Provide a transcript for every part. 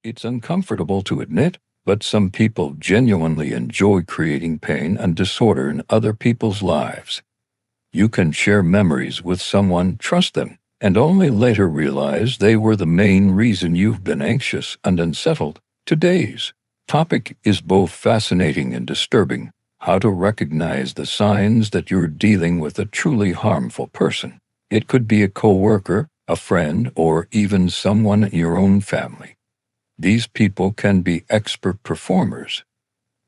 It's uncomfortable to admit, but some people genuinely enjoy creating pain and disorder in other people's lives. You can share memories with someone, trust them, and only later realize they were the main reason you've been anxious and unsettled. Today's topic is both fascinating and disturbing: how to recognize the signs that you're dealing with a truly harmful person. It could be a coworker, a friend, or even someone in your own family. These people can be expert performers.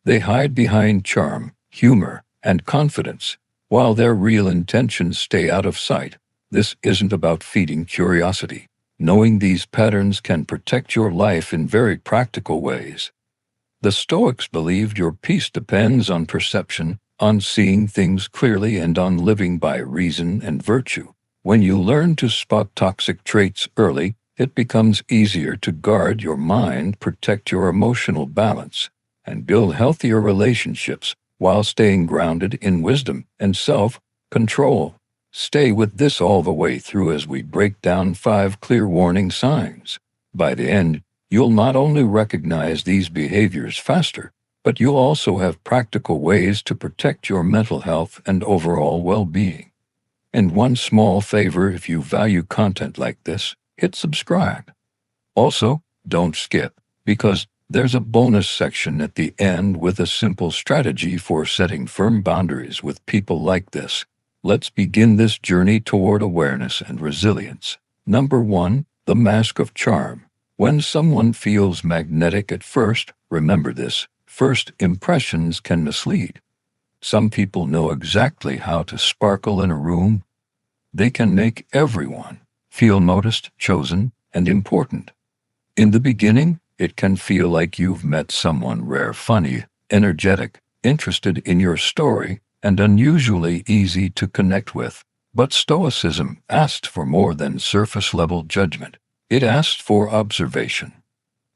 They hide behind charm, humor, and confidence, while their real intentions stay out of sight. This isn't about feeding curiosity. Knowing these patterns can protect your life in very practical ways. The Stoics believed your peace depends on perception, on seeing things clearly, and on living by reason and virtue. When you learn to spot toxic traits early, it becomes easier to guard your mind, protect your emotional balance, and build healthier relationships while staying grounded in wisdom and self-control. Stay with this all the way through as we break down 5 clear warning signs. By the end, you'll not only recognize these behaviors faster, but you'll also have practical ways to protect your mental health and overall well-being. And one small favor: if you value content like this, hit subscribe. Also, don't skip, because there's a bonus section at the end with a simple strategy for setting firm boundaries with people like this. Let's begin this journey toward awareness and resilience. Number 1, the mask of charm. When someone feels magnetic at first, remember this: first impressions can mislead. Some people know exactly how to sparkle in a room. They can make everyone feel noticed, chosen, and important. In the beginning, it can feel like you've met someone rare, funny, energetic, interested in your story, and unusually easy to connect with. But Stoicism asked for more than surface-level judgment. It asked for observation.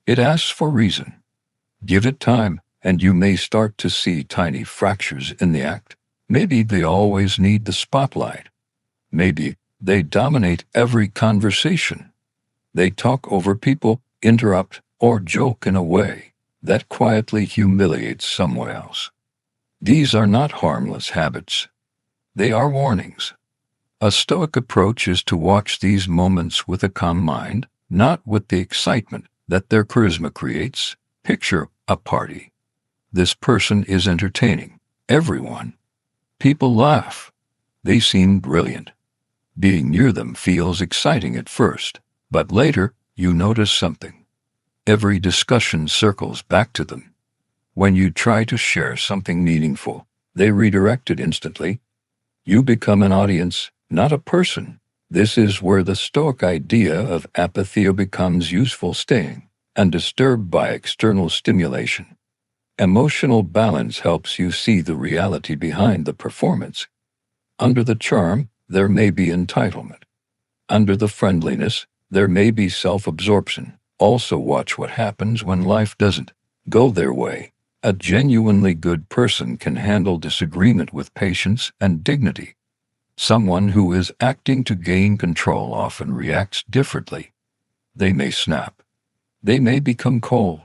It asked for reason. Give it time, and you may start to see tiny fractures in the act. Maybe they always need the spotlight. Maybe they dominate every conversation. They talk over people, interrupt, or joke in a way that quietly humiliates someone else. These are not harmless habits. They are warnings. A Stoic approach is to watch these moments with a calm mind, not with the excitement that their charisma creates. Picture a party. This person is entertaining everyone. People laugh. They seem brilliant. Being near them feels exciting at first, but later you notice something. Every discussion circles back to them. When you try to share something meaningful, they redirect it instantly. You become an audience, not a person. This is where the Stoic idea of apathy becomes useful: staying undisturbed by external stimulation. Emotional balance helps you see the reality behind the performance. Under the charm, there may be entitlement. Under the friendliness, there may be self-absorption. Also, watch what happens when life doesn't go their way. A genuinely good person can handle disagreement with patience and dignity. Someone who is acting to gain control often reacts differently. They may snap. They may become cold.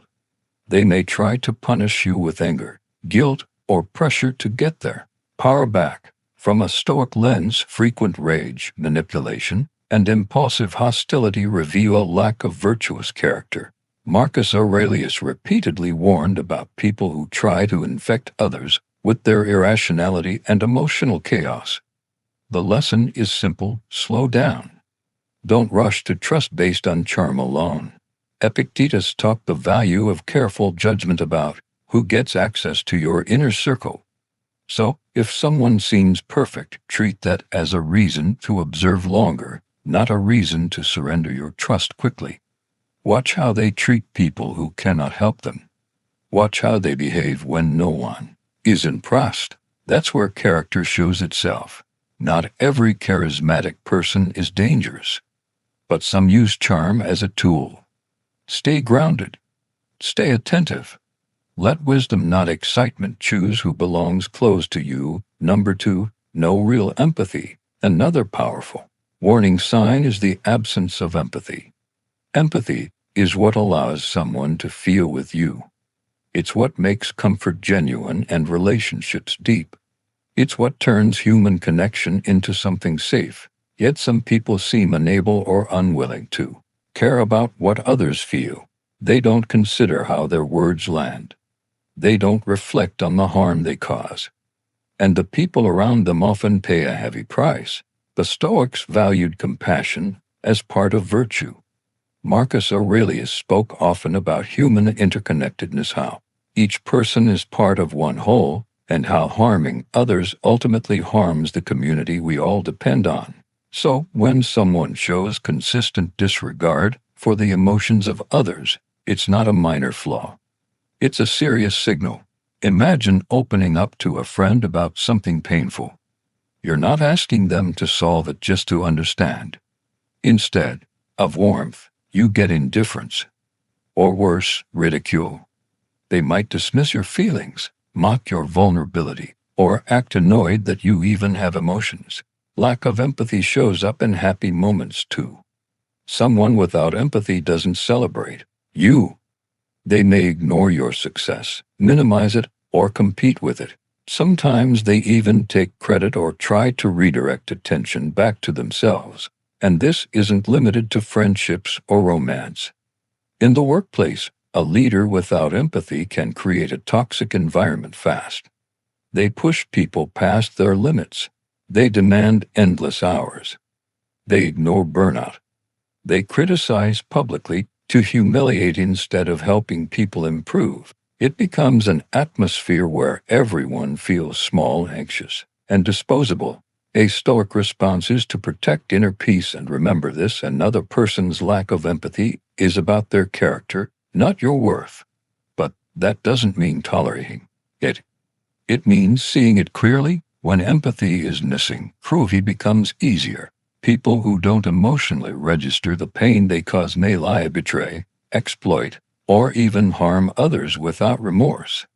They may try to punish you with anger, guilt, or pressure to get their power back. From a Stoic lens, frequent rage, manipulation, and impulsive hostility reveal a lack of virtuous character. Marcus Aurelius repeatedly warned about people who try to infect others with their irrationality and emotional chaos. The lesson is simple: slow down. Don't rush to trust based on charm alone. Epictetus taught the value of careful judgment about who gets access to your inner circle. So, if someone seems perfect, treat that as a reason to observe longer, not a reason to surrender your trust quickly. Watch how they treat people who cannot help them. Watch how they behave when no one is impressed. That's where character shows itself. Not every charismatic person is dangerous, but some use charm as a tool. Stay grounded. Stay attentive. Let wisdom, not excitement, choose who belongs close to you. Number 2, no real empathy. Another powerful warning sign is the absence of empathy. Empathy is what allows someone to feel with you. It's what makes comfort genuine and relationships deep. It's what turns human connection into something safe. Yet some people seem unable or unwilling to care about what others feel. They don't consider how their words land. They don't reflect on the harm they cause. And the people around them often pay a heavy price. The Stoics valued compassion as part of virtue. Marcus Aurelius spoke often about human interconnectedness, how each person is part of one whole, and how harming others ultimately harms the community we all depend on. So, when someone shows consistent disregard for the emotions of others, it's not a minor flaw. It's a serious signal. Imagine opening up to a friend about something painful. You're not asking them to solve it just to understand. Instead of warmth, you get indifference. Or worse, ridicule. They might dismiss your feelings, mock your vulnerability, or act annoyed that you even have emotions. Lack of empathy shows up in happy moments too. Someone without empathy doesn't celebrate you. They may ignore your success, minimize it, or compete with it. Sometimes they even take credit or try to redirect attention back to themselves. And this isn't limited to friendships or romance. In the workplace, a leader without empathy can create a toxic environment fast. They push people past their limits. They demand endless hours. They ignore burnout. They criticize publicly to humiliate instead of helping people improve. It becomes an atmosphere where everyone feels small, anxious, and disposable. A Stoic response is to protect inner peace and remember this: another person's lack of empathy is about their character, not your worth. But that doesn't mean tolerating it. It means seeing it clearly. When empathy is missing, cruelty becomes easier. People who don't emotionally register the pain they cause may lie, betray, exploit, or even harm others without remorse.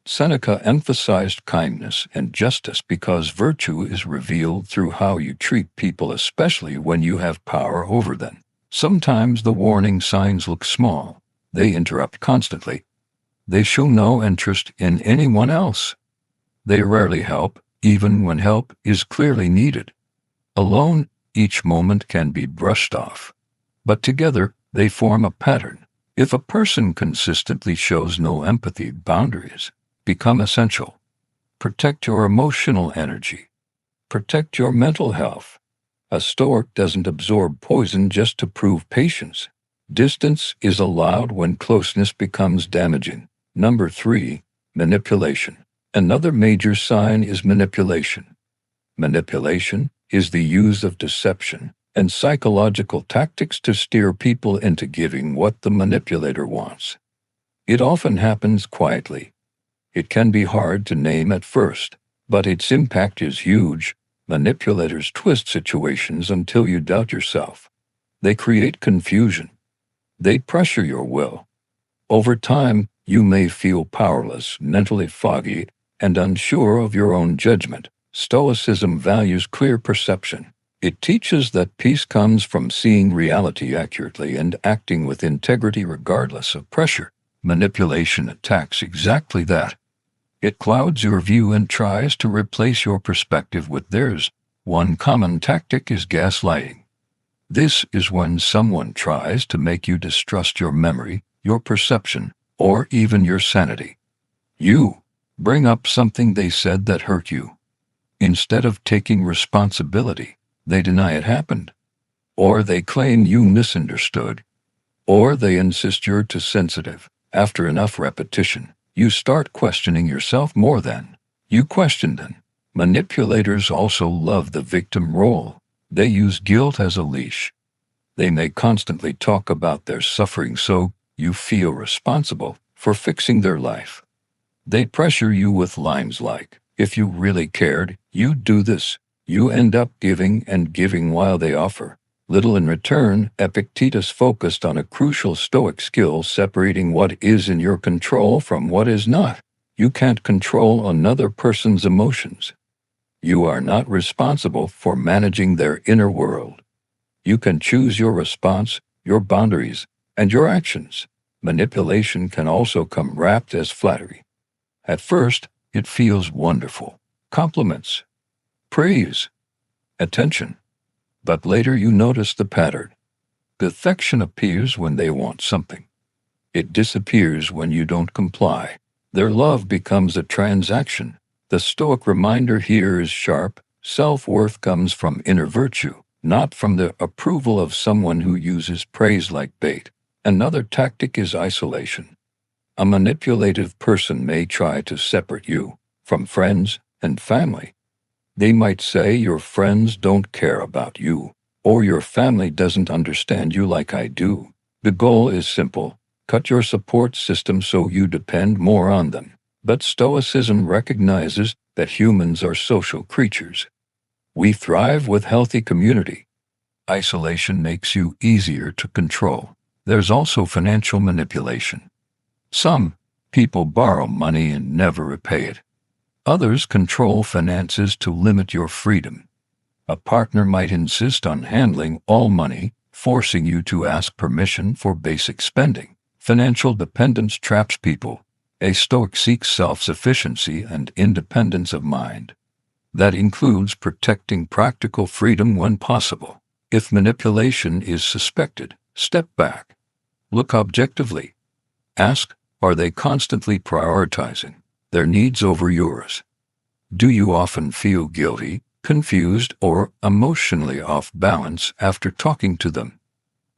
Seneca emphasized kindness and justice because virtue is revealed through how you treat people, especially when you have power over them. Sometimes the warning signs look small. They interrupt constantly. They show no interest in anyone else. They rarely help, even when help is clearly needed. Alone, each moment can be brushed off. But together, they form a pattern. If a person consistently shows no empathy, boundaries become essential. Protect your emotional energy. Protect your mental health. A Stoic doesn't absorb poison just to prove patience. Distance is allowed when closeness becomes damaging. Number 3, manipulation. Another major sign is manipulation. Manipulation is the use of deception and psychological tactics to steer people into giving what the manipulator wants. It often happens quietly. It can be hard to name at first, but its impact is huge. Manipulators twist situations until you doubt yourself. They create confusion. They pressure your will. Over time, you may feel powerless, mentally foggy, and unsure of your own judgment. Stoicism values clear perception. It teaches that peace comes from seeing reality accurately and acting with integrity regardless of pressure. Manipulation attacks exactly that. It clouds your view and tries to replace your perspective with theirs. One common tactic is gaslighting. This is when someone tries to make you distrust your memory, your perception, or even your sanity. You bring up something they said that hurt you. Instead of taking responsibility, they deny it happened. Or they claim you misunderstood. Or they insist you're too sensitive. After enough repetition, you start questioning yourself more than you question them. Manipulators also love the victim role. They use guilt as a leash. They may constantly talk about their suffering so you feel responsible for fixing their life. They pressure you with lines like, "If you really cared, you'd do this." You end up giving and giving while they offer little in return. Epictetus focused on a crucial Stoic skill: separating what is in your control from what is not. You can't control another person's emotions. You are not responsible for managing their inner world. You can choose your response, your boundaries, and your actions. Manipulation can also come wrapped as flattery. At first, it feels wonderful. Compliments, praise, attention. But later you notice the pattern. The affection appears when they want something. It disappears when you don't comply. Their love becomes a transaction. The Stoic reminder here is sharp. Self-worth comes from inner virtue, not from the approval of someone who uses praise like bait. Another tactic is isolation. A manipulative person may try to separate you from friends and family. They might say your friends don't care about you, or your family doesn't understand you like I do. The goal is simple. Cut your support system so you depend more on them. But Stoicism recognizes that humans are social creatures. We thrive with healthy community. Isolation makes you easier to control. There's also financial manipulation. Some people borrow money and never repay it. Others control finances to limit your freedom. A partner might insist on handling all money, forcing you to ask permission for basic spending. Financial dependence traps people. A Stoic seeks self-sufficiency and independence of mind. That includes protecting practical freedom when possible. If manipulation is suspected, step back. Look objectively. Ask, are they constantly prioritizing their needs over yours? Do you often feel guilty, confused, or emotionally off balance after talking to them?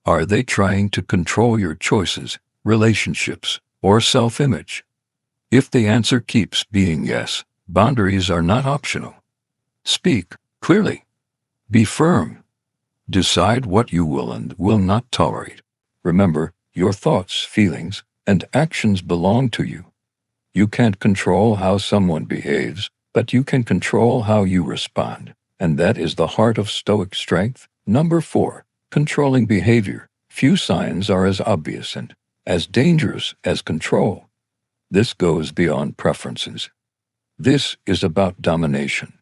Are they trying to control your choices, relationships, or self-image? If the answer keeps being yes, boundaries are not optional. Speak clearly. Be firm. Decide what you will and will not tolerate. Remember, your thoughts, feelings, and actions belong to you. You can't control how someone behaves, but you can control how you respond. And that is the heart of Stoic strength. Number 4, controlling behavior. Few signs are as obvious and as dangerous as control. This goes beyond preferences. This is about domination.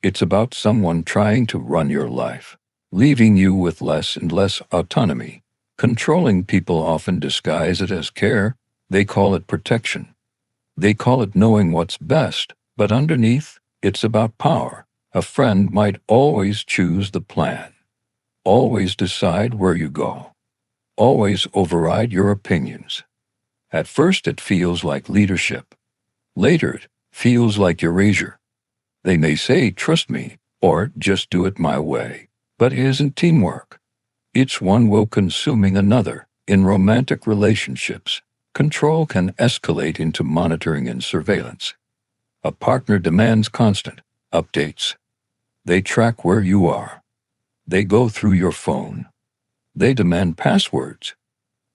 It's about someone trying to run your life, leaving you with less and less autonomy. Controlling people often disguise it as care. They call it protection. They call it knowing what's best, but underneath, it's about power. A friend might always choose the plan, always decide where you go, always override your opinions. At first it feels like leadership. Later it feels like erasure. They may say, trust me, or just do it my way. But it isn't teamwork. It's one will consuming another. In romantic relationships, control can escalate into monitoring and surveillance. A partner demands constant updates. They track where you are. They go through your phone. They demand passwords.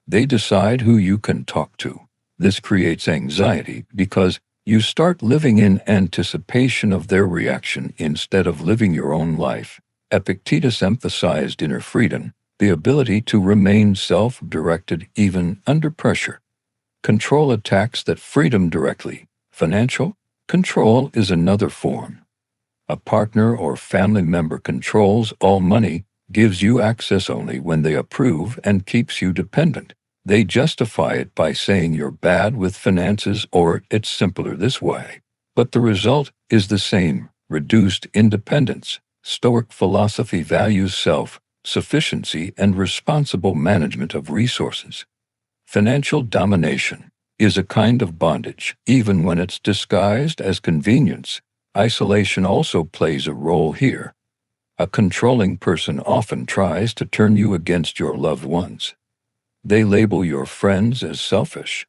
They decide who you can talk to. This creates anxiety because you start living in anticipation of their reaction instead of living your own life. Epictetus emphasized inner freedom, the ability to remain self-directed even under pressure. Control attacks that freedom directly. Financial control is another form. A partner or family member controls all money, gives you access only when they approve, and keeps you dependent. They justify it by saying you're bad with finances or it's simpler this way. But the result is the same, reduced independence. Stoic philosophy values self-sufficiency and responsible management of resources. Financial domination is a kind of bondage, even when it's disguised as convenience. Isolation also plays a role here. A controlling person often tries to turn you against your loved ones. They label your friends as selfish.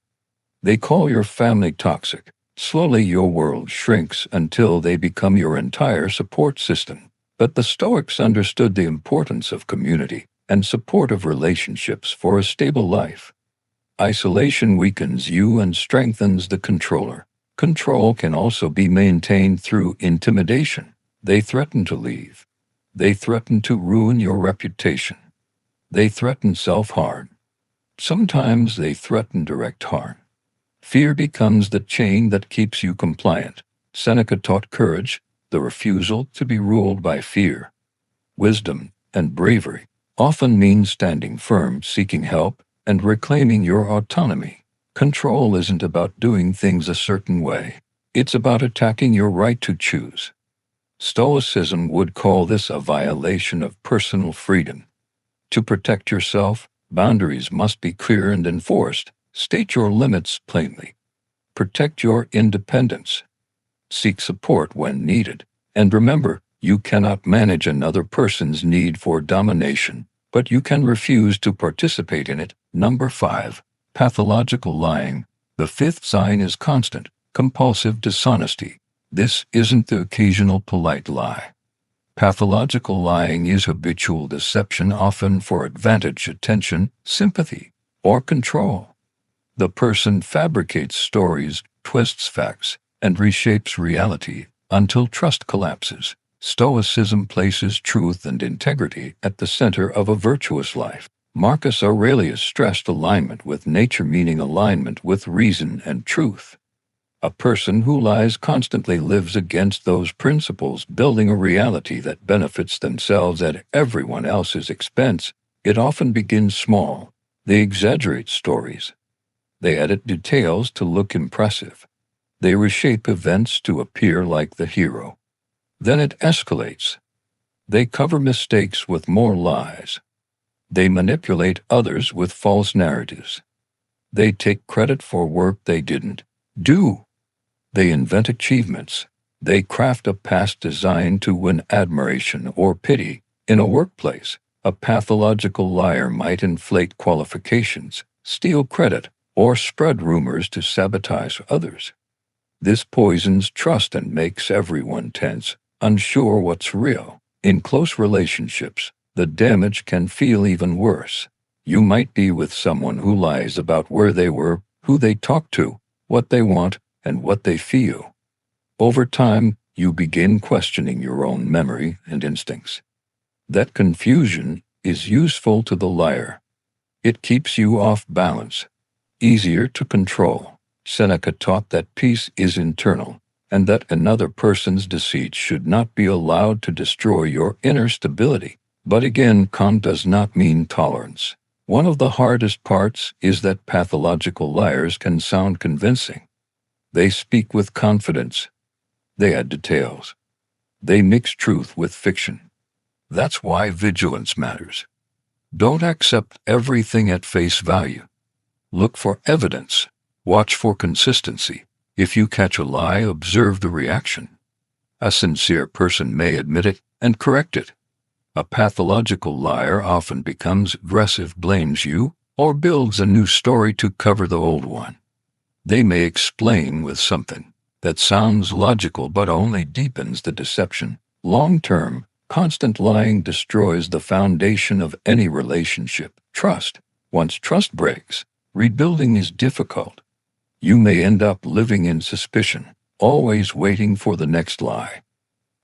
They call your family toxic. Slowly your world shrinks until they become your entire support system. But the Stoics understood the importance of community and supportive relationships for a stable life. Isolation weakens you and strengthens the controller. Control can also be maintained through intimidation. They threaten to leave. They threaten to ruin your reputation. They threaten self-harm. Sometimes they threaten direct harm. Fear becomes the chain that keeps you compliant. Seneca taught courage, the refusal to be ruled by fear. Wisdom and bravery often mean standing firm, seeking help, and reclaiming your autonomy. Control isn't about doing things a certain way. It's about attacking your right to choose. Stoicism would call this a violation of personal freedom. To protect yourself, boundaries must be clear and enforced. State your limits plainly. Protect your independence. Seek support when needed. And remember, you cannot manage another person's need for domination, but you can refuse to participate in it. Number 5. Pathological lying. The fifth sign is constant, compulsive dishonesty. This isn't the occasional polite lie. Pathological lying is habitual deception, often for advantage, attention, sympathy, or control. The person fabricates stories, twists facts, and reshapes reality until trust collapses. Stoicism places truth and integrity at the center of a virtuous life. Marcus Aurelius stressed alignment with nature, meaning alignment with reason and truth. A person who lies constantly lives against those principles, building a reality that benefits themselves at everyone else's expense. It often begins small. They exaggerate stories. They edit details to look impressive. They reshape events to appear like the hero. Then it escalates. They cover mistakes with more lies. They manipulate others with false narratives. They take credit for work they didn't do. They invent achievements. They craft a past designed to win admiration or pity. In a workplace, a pathological liar might inflate qualifications, steal credit, or spread rumors to sabotage others. This poisons trust and makes everyone tense, unsure what's real. In close relationships, the damage can feel even worse. You might be with someone who lies about where they were, who they talk to, what they want, and what they feel. Over time, you begin questioning your own memory and instincts. That confusion is useful to the liar. It keeps you off balance, easier to control. Seneca taught that peace is internal, and that another person's deceit should not be allowed to destroy your inner stability. But again, calm does not mean tolerance. One of the hardest parts is that pathological liars can sound convincing. They speak with confidence. They add details. They mix truth with fiction. That's why vigilance matters. Don't accept everything at face value. Look for evidence. Watch for consistency. If you catch a lie, observe the reaction. A sincere person may admit it and correct it. A pathological liar often becomes aggressive, blames you, or builds a new story to cover the old one. They may explain with something that sounds logical but only deepens the deception. Long-term, constant lying destroys the foundation of any relationship. Trust. Once trust breaks, rebuilding is difficult. You may end up living in suspicion, always waiting for the next lie.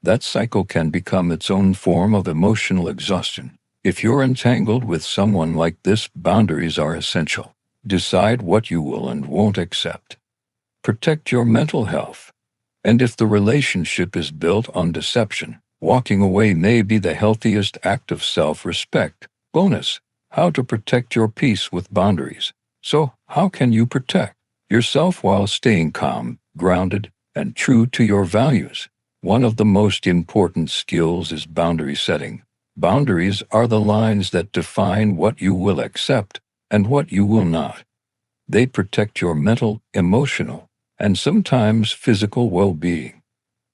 That cycle can become its own form of emotional exhaustion. If you're entangled with someone like this, boundaries are essential. Decide what you will and won't accept. Protect your mental health. And if the relationship is built on deception, walking away may be the healthiest act of self-respect. Bonus: how to protect your peace with boundaries. So, how can you protect yourself while staying calm, grounded, and true to your values? One of the most important skills is boundary setting. Boundaries are the lines that define what you will accept and what you will not. They protect your mental, emotional, and sometimes physical well-being.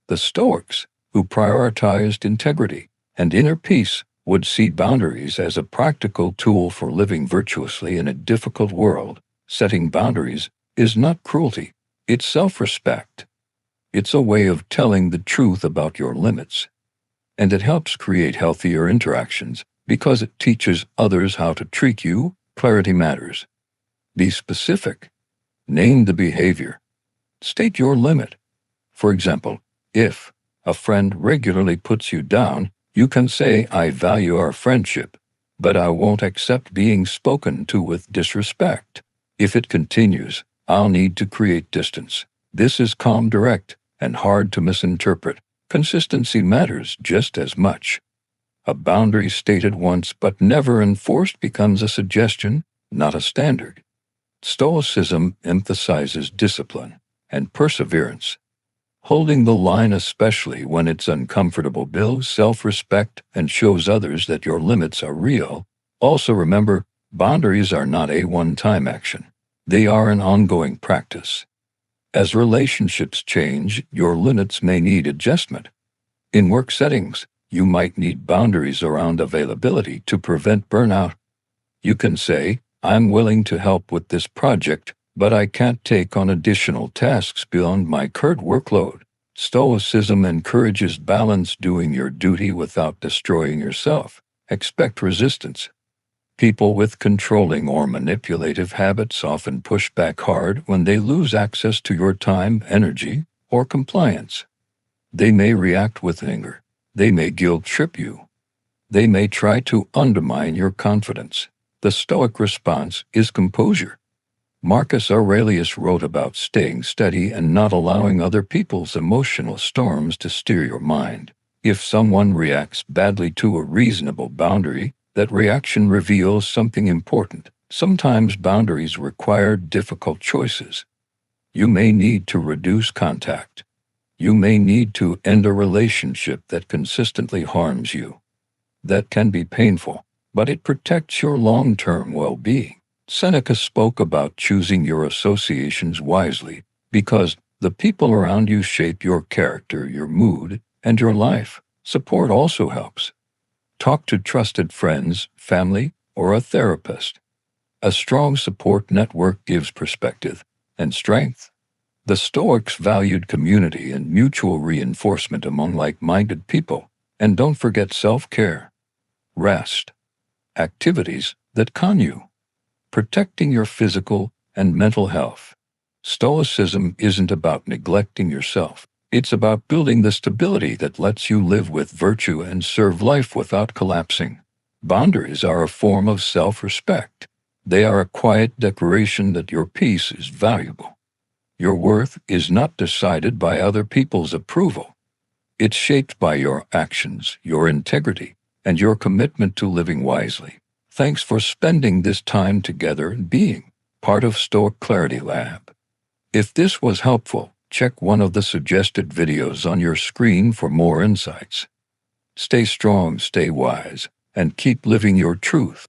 The Stoics, who prioritized integrity and inner peace, would see boundaries as a practical tool for living virtuously in a difficult world. Setting boundaries is not cruelty, it's self-respect. It's a way of telling the truth about your limits. And it helps create healthier interactions because it teaches others how to treat you. Clarity matters. Be specific. Name the behavior. State your limit. For example, if a friend regularly puts you down, you can say, "I value our friendship, but I won't accept being spoken to with disrespect. If it continues, I'll need to create distance." This is calm, direct, and hard to misinterpret. Consistency matters just as much. A boundary stated once but never enforced becomes a suggestion, not a standard. Stoicism emphasizes discipline and perseverance. Holding the line, especially when it's uncomfortable, builds self-respect and shows others that your limits are real. Also remember, boundaries are not a one-time action. They are an ongoing practice. As relationships change, your limits may need adjustment. In work settings, you might need boundaries around availability to prevent burnout. You can say, I'm willing to help with this project, but I can't take on additional tasks beyond my current workload. Stoicism encourages balance, doing your duty without destroying yourself. Expect resistance. People with controlling or manipulative habits often push back hard when they lose access to your time, energy, or compliance. They may react with anger. They may guilt trip you. They may try to undermine your confidence. The Stoic response is composure. Marcus Aurelius wrote about staying steady and not allowing other people's emotional storms to steer your mind. If someone reacts badly to a reasonable boundary, that reaction reveals something important. Sometimes boundaries require difficult choices. You may need to reduce contact. You may need to end a relationship that consistently harms you. That can be painful, but it protects your long-term well-being. Seneca spoke about choosing your associations wisely because the people around you shape your character, your mood, and your life. Support also helps. Talk to trusted friends, family, or a therapist. A strong support network gives perspective and strength. The Stoics valued community and mutual reinforcement among like-minded people. And don't forget self-care. Rest. Activities that calm you. Protecting your physical and mental health. Stoicism isn't about neglecting yourself. It's about building the stability that lets you live with virtue and serve life without collapsing. Boundaries are a form of self-respect. They are a quiet declaration that your peace is valuable. Your worth is not decided by other people's approval. It's shaped by your actions, your integrity, and your commitment to living wisely. Thanks for spending this time together and being part of Stoic Clarity Lab. If this was helpful, check one of the suggested videos on your screen for more insights. Stay strong, stay wise, and keep living your truth.